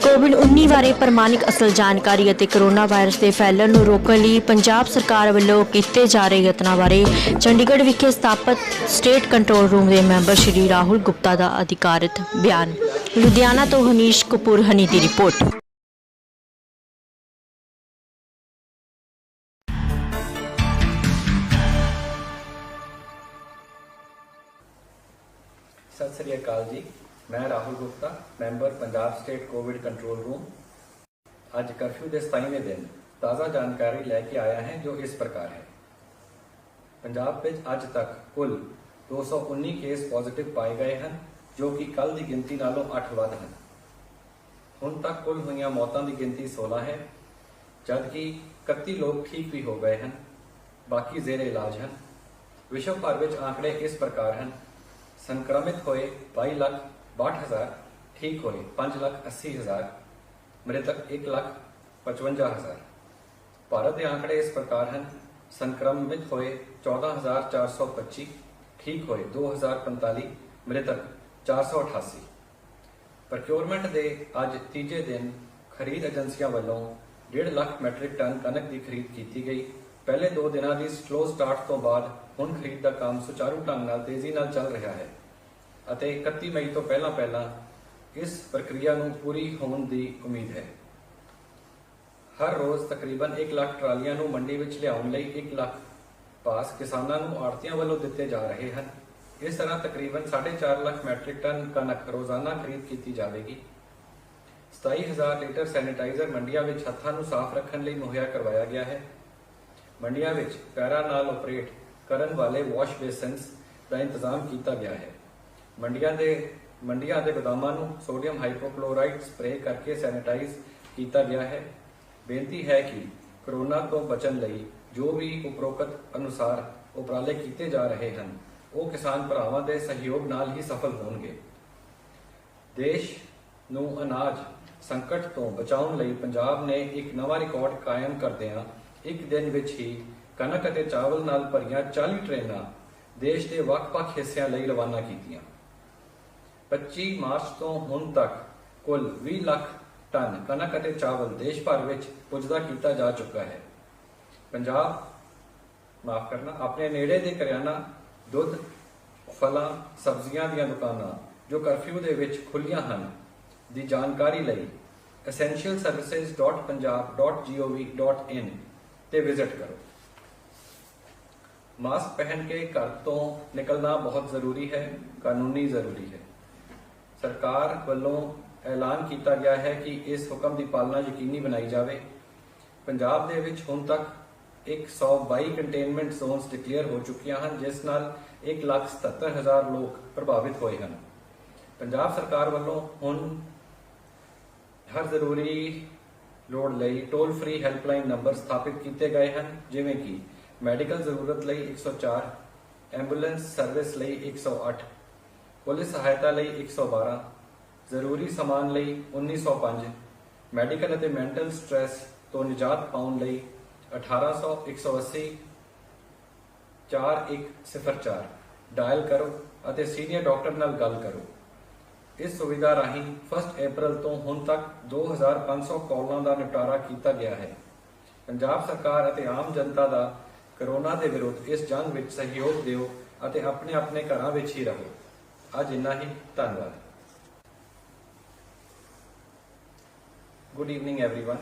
कोविड-19 बारे प्रमाणिक असल जानकारी ਅਤੇ कोरोना वायरस के फैलन ਨੂੰ रोकने ਲਈ पंजाब सरकार ਵੱਲੋਂ ਕੀਤੇ ਜਾ ਰਹੇ ਯਤਨਾਂ ਬਾਰੇ ਚੰਡੀਗੜ੍ਹ ਵਿਖੇ ਸਥਾਪਿਤ स्टेट कंट्रोल रूम ਦੇ ਮੈਂਬਰ ਸ਼੍ਰੀ ਰਾਹੁਲ ਗੁਪਤਾ ਦਾ ਅਧਿਕਾਰਿਤ ਬਿਆਨ। ਲੁਧਿਆਣਾ ਤੋਂ ਹਨੀਸ਼ ਕਪੂਰ ਹਨੀ ਦੀ ਰਿਪੋर्ट। सत श्री अकाल जी, मैं Rahul Gupta member Punjab state Covid control room अज कर्फ्यू के 27वें दिन ताज़ा जानकारी लैके आया है जो इस प्रकार है। पंजाब में अज तक कुल 219 केस पॉजिटिव पाए गए हैं जो कि कल की गिनती नालों 8 वध हैं। हुण तक कुल हुई मौतों की गिनती 16 है जबकि 31 लोग ठीक भी हो गए हैं, बाकी जेर इलाज हैं। विश्व भर में आंकड़े इस प्रकार हैं। संक्रमित होए 22,62,000, ठीक होए 5,80,000, मृतक 1,55,000। भारत के आंकड़े इस प्रकार हैं। संक्रमित होए 14,425, ठीक होए 2,045, मृतक 488। प्रोक्योरमेंट के अज तीजे दिन खरीद एजेंसियों वालों 1.5 लाख मैट्रिक टन कनक की खरीद की गई। पहले 2 दिनों की स्लो स्टार्ट तो बाद हुण खरीद का काम सुचारू ढंग नाल तेजी नाल चल रहा है अते 31 मई तो पहला इस प्रक्रिया नूं पूरी होने की उम्मीद है। हर रोज़ तकरीबन 1 लाख ट्रालियां नूं मंडी विच लियाउण लई 1 लाख पास किसानां नूं आड़तियां वल्लों दिते जा रहे हैं। इस तरह तकरीबन 4.5 लाख मैट्रिक टन कनक रोजाना खरीद की जाएगी। 27,000 लीटर सैनिटाइजर मंडियां विच हत्थां नूं साफ रखण लई मुहैया करवाया गया है। मंडियां विच पैरा नाल ऑपरेट करन वाले वॉश बेसिन्स का इंतजाम किया गया है। मंडियां दे गोदामां नूं सोडियम हाइपोक्लोराइड स्प्रे करके सैनिटाइज किया गया है। बेनती है कि कोरोना तो बचन लई जो भी उपरोक्त अनुसार उपराले किए जा रहे हैं वो किसान भरावां दे सहयोग नाल ही सफल होणगे। देश नूं अनाज संकट तो बचाउण लई पंजाब ने एक नवा रिकॉर्ड कायम करदिआं एक दिन विच ही कनक अते चावल नाल भरियां 40 ट्रेनां देश के ਵੱਖ-ਵੱਖ हिस्सों लई रवाना कीतियां। 25 मार्च तो हुण तक कुल 20 लाख टन कनक अते चावल देश भर विच पुजदा कीता जा चुका है। पंजाब माफ करना अपने नेड़े दे करियाना दुध फलां सब्जियां दीयां दुकानां जो कर्फ्यू दे विच खुलियां हन दी जानकारी लई essentialservices.punjab.gov.in ते विजिट करो। मास्क पहन के घर तो निकलना बहुत जरूरी है, कानूनी जरूरी है। सरकार वालों ऐलान किया गया है कि इस हुक्म की पालना यकीनी बनाई जाए। पंजाब दे विच हुण तक 122 कंटेनमेंट जोन्स डिक्लेयर हो चुकियां हैं जिस नाल 1,77,000 लोग प्रभावित हुए हैं। पंजाब सरकार वालों हुण हर जरूरी लोड़ लई टोल फ्री हैल्पलाइन नंबर स्थापित किए गए हैं जिवें कि मैडिकल जरूरत लई 104, एंबूलेंस सर्विस लई 108, पुलिस सहायता लई 112, जरूरी समान लई 1905, मैडिकल अते मैंटल स्ट्रैस तो निजात पाउण लई 1800 180 4104 डायल करो अते सीनियर डॉक्टर नाल गल करो। इस सुविधा राही 1 अप्रैल तो हुण तक 2500 कॉलों का निपटारा किया गया है। पंजाब सरकार अते आम जनता का कोरोना के विरुद्ध इस जंग विच सहयोग दिओ अते अपने अपने घरां विच ही रहो। अज इन्ना ही, धन्यवाद। Good evening everyone,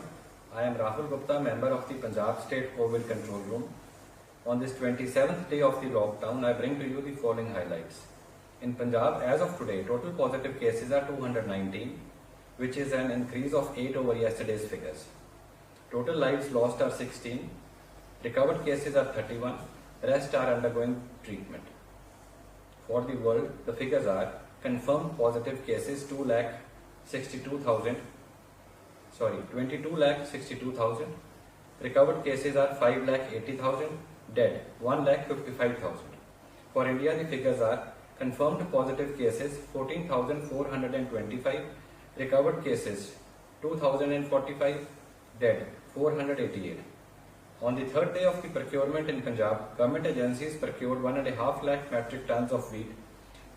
I am Rahul Gupta, member of the Punjab State COVID Control Room. On this 27th day of the lockdown, I bring to you the following highlights. In Punjab, as of today, total positive cases are 219, which is an increase of 8 over yesterday's figures. Total lives lost are 16, recovered cases are 31, rest are undergoing treatment. For the world, the figures are confirmed positive cases 22,62,000, recovered cases are 5,80,000, dead 1,55,000. For India, the figures are Confirmed positive cases 14,425, recovered cases 2,045, dead 488. On the third day of the procurement in Punjab, government agencies procured 1.5 lakh metric tons of wheat.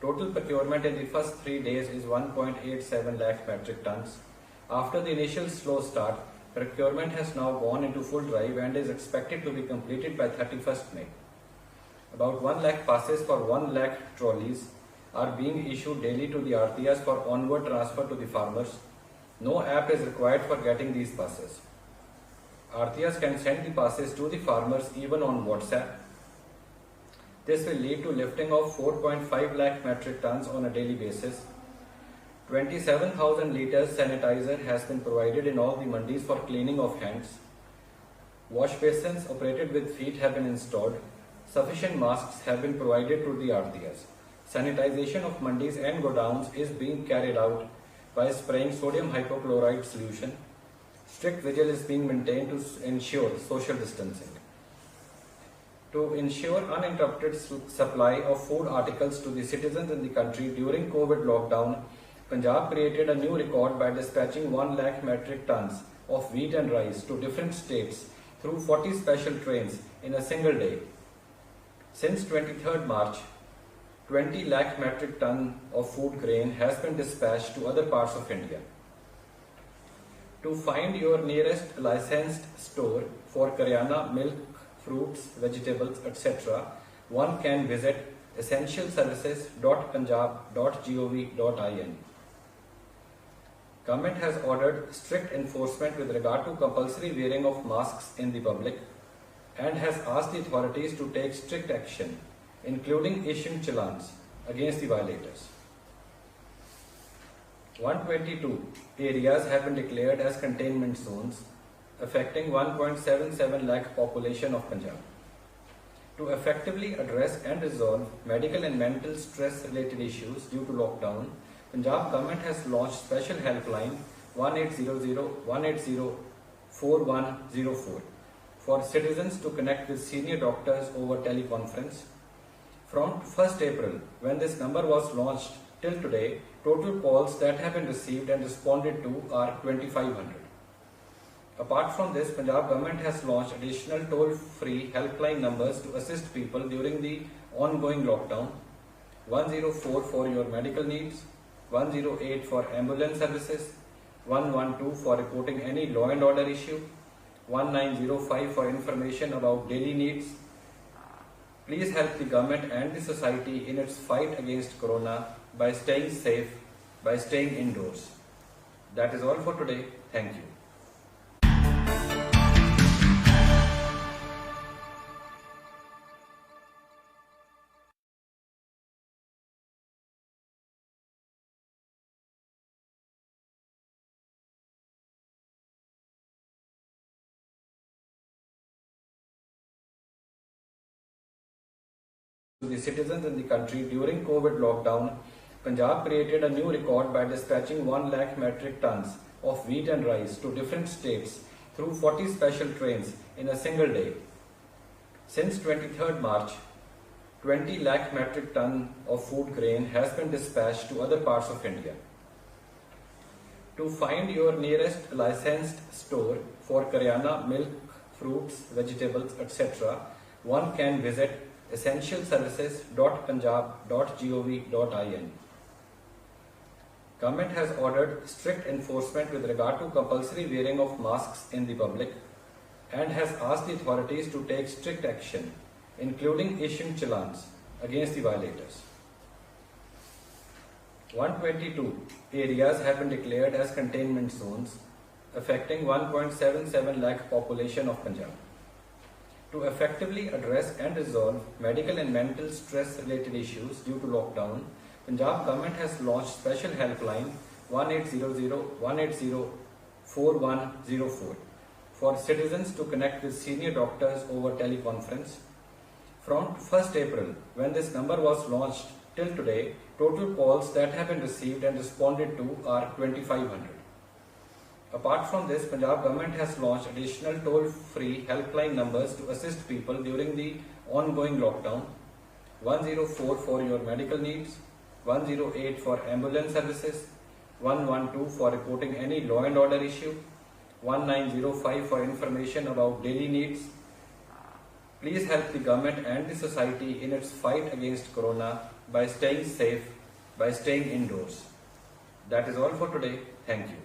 Total procurement in the first 3 days is 1.87 lakh metric tons. After the initial slow start, procurement has now gone into full drive and is expected to be completed by 31st May. About 1 lakh passes for 1 lakh trolleys are being issued daily to the RTS for onward transfer to the farmers. No app is required for getting these passes. RTS can send the passes to the farmers even on WhatsApp. This will lead to lifting of 4.5 lakh metric tons on a daily basis. 27,000 litres sanitizer has been provided in all the mandis for cleaning of hands. Wash basins operated with feet have been installed. Sufficient masks have been provided to the RTS. Sanitization of mandis and godowns is being carried out by spraying sodium hypochlorite solution. Strict vigil is being maintained to ensure social distancing. To ensure uninterrupted supply of food articles to the citizens in the country during COVID lockdown, Punjab created a new record by dispatching 1 lakh metric tons of wheat and rice to different states through 40 special trains in a single day. Since 23rd March, 20 lakh metric ton of food grain has been dispatched to other parts of India. To find your nearest licensed store for Karyana, milk, fruits, vegetables, etc., one can visit essentialservices.punjab.gov.in. Government has ordered strict enforcement with regard to compulsory wearing of masks in the public and has asked the authorities to take strict action, including issuing challans against the violators. 122 areas have been declared as containment zones, affecting 1.77 lakh population of Punjab. To effectively address and resolve medical and mental stress related issues due to lockdown, Punjab government has launched special helpline 1800-180-4104 for citizens to connect with senior doctors over teleconference. From 1st April, when this number was launched till today, total calls that have been received and responded to are 2,500. Apart from this, Punjab government has launched additional toll-free helpline numbers to assist people during the ongoing lockdown. 104 for your medical needs, 108 for ambulance services, 112 for reporting any law and order issue, 1905 for information about daily needs. Please help the government and the society in its fight against corona by staying safe, by staying indoors. That is all for today. Thank you. To the citizens in the country during COVID lockdown, Punjab created a new record by dispatching 1 lakh metric tons of wheat and rice to different states through 40 special trains in a single day. Since 23rd March, 20 lakh metric ton of food grain has been dispatched to other parts of India. To find your nearest licensed store for Karyana, milk, fruits, vegetables, etc., one can visit essentialservices.punjab.gov.in. Government has ordered strict enforcement with regard to compulsory wearing of masks in the public and has asked the authorities to take strict action, including issuing challans against the violators. 122 areas have been declared as containment zones, affecting 1.77 lakh population of Punjab. To effectively address and resolve medical and mental stress related issues due to lockdown, Punjab government has launched special helpline 1800-180-4104 for citizens to connect with senior doctors over teleconference. From 1st April, when this number was launched till today, total calls that have been received and responded to are 2,500. Apart from this, Punjab government has launched additional toll-free helpline numbers to assist people during the ongoing lockdown. 104 for your medical needs, 108 for ambulance services, 112 for reporting any law and order issue, 1905 for information about daily needs. Please help the government and the society in its fight against corona by staying safe, by staying indoors. That is all for today. Thank you.